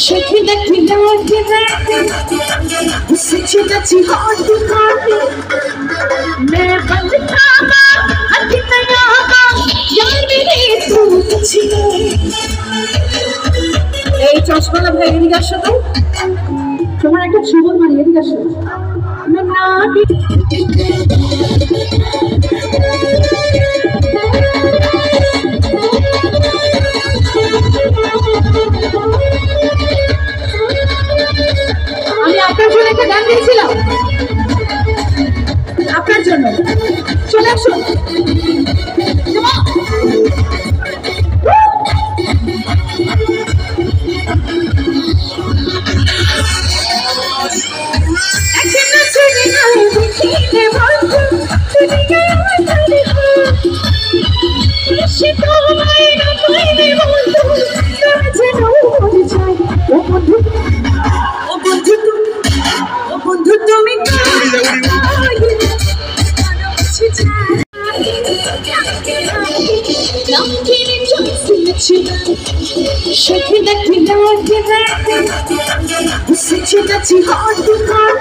Shaking that we know it, switching that you hard to hard. मैं बंद खामा, अंकिता यामा, यार मेरे तू कुछी। এই চশমালা ভাই এদিকে আসো তো, তোমার একটা জীবন মারি এদিকে আসো। না না আমি আপনার জন্য একটা গান দিয়েছিলাম, আপনার জন্য চলে আসুন। Shaking that we know it, switching that you hard to hard.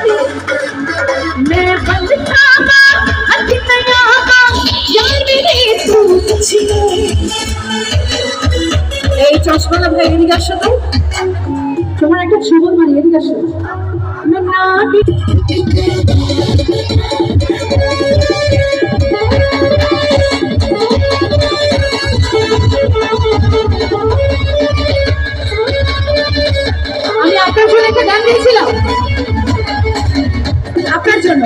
मैं बंद खामा, अंकिता यामा, यार मेरे तू कुछी। এই চশমালা ভাই এদিকে আসো তো, তোমার একটা জীবন মারি এদিকে আসো। না না আমি আপনার জন্য একটা গান দিয়েছিলাম, আপনার জন্য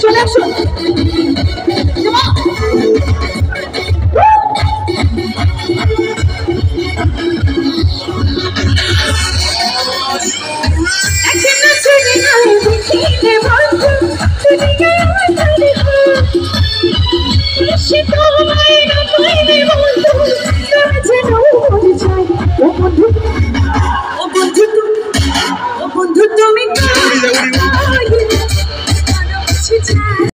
চলে আসুন। She